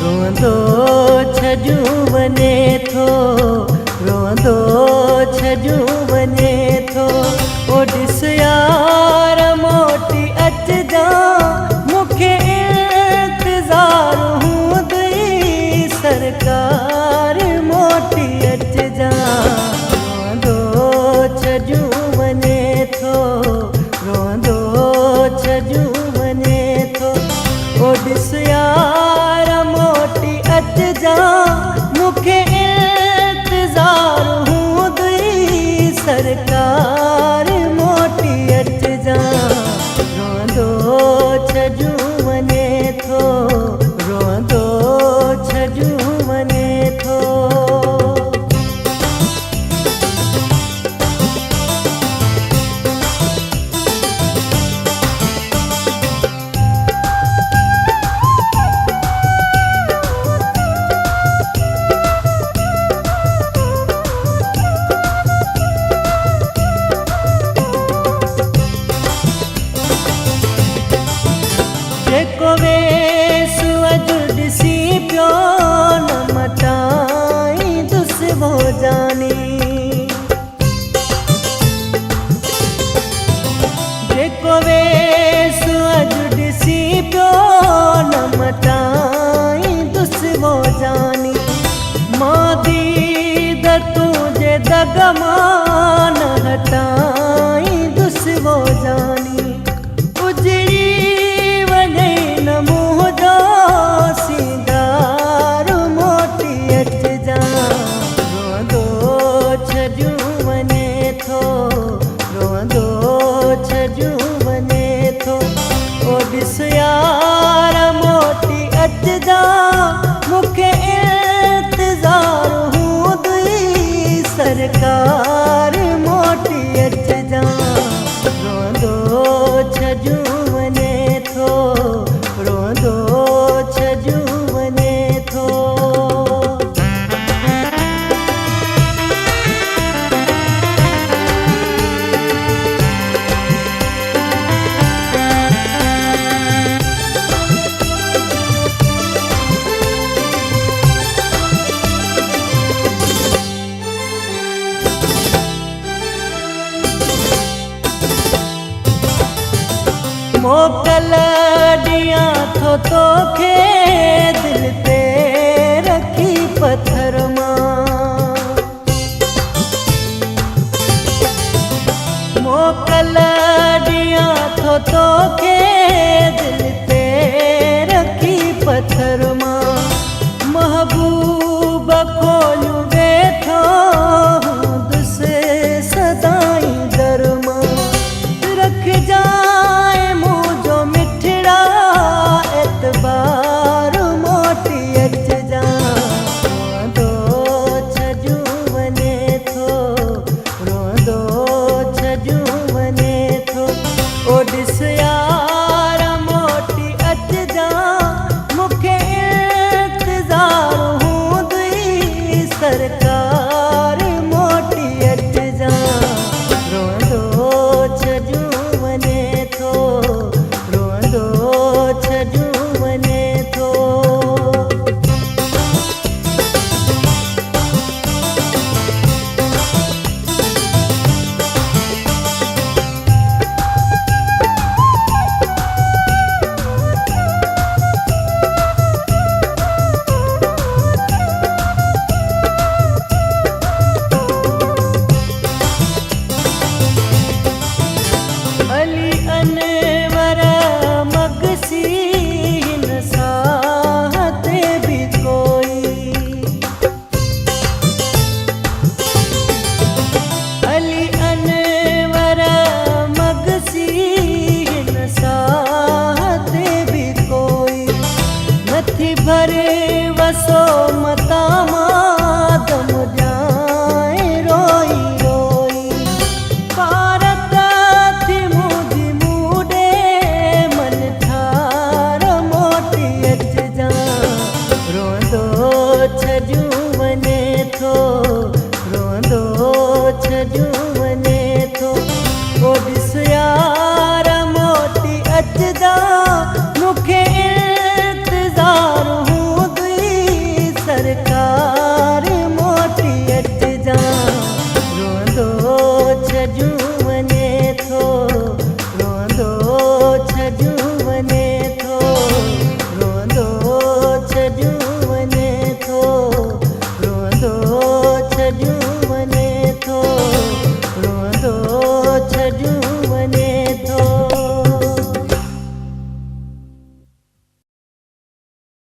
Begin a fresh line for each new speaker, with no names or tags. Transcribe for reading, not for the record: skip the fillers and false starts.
रोंदो छजू वने थो, रोंदो छजू वने थो। ओ ॾिस यार मोटी अचजा, मूंखे इंतज़ार हूंदई सरकार मोटी अचजा। रोंदो छजू वने थो, रोंदो छजू वने थो। ओ ॾिस यार मोटी अचजा, मूंखे इंतज़ार हूंदई सरकार मोटी अचजा। रोंदो छजू वने थो, रोंदो छजू वने थो। जेको वेस अॼु ॾिसी पियो न मटाईंदुस वो जानी। जेको वेस अॼु ॾिसी पियो न मटाईंदुस वो जानी। मां दीद तुंहिंजे दग मां न हटाईंदुस वो जानी। उजड़ी मुंहिंजो सींगार मोटी अचजा। रोंदो छजू वने थो, रोंदो छजू वने थो। ओ ॾिस यार मोटी अचजा, मूंखे इंतज़ार हूंदई सरकार मोटी अचजा। रोंदो छजू वने थो, रोंदो छजू वने थो। मोकल ॾियां थो तोखे दिल ते रखी पत्थर मां। मोकल ॾियां थो तोखे दिल ते रखी पत्थर मां। महबूब खोलू वेठो हूंदुस सदाई दर मां। रखजा एतबार मोटी अचजा। रोंदो छजू वने थो, रोंदो छजू वने थो। ओ ॾिस यार मोटी अचजा, मूंखे इंतज़ार हूंदई सो मता मादम जाए रोई रोई भारत थी मुझी मूडे मन ठार मोटी अच जा रोंदो छजू वने थो रोंदो छजू वने थो ओ ॾिस यार मोटी अच जा मूंखे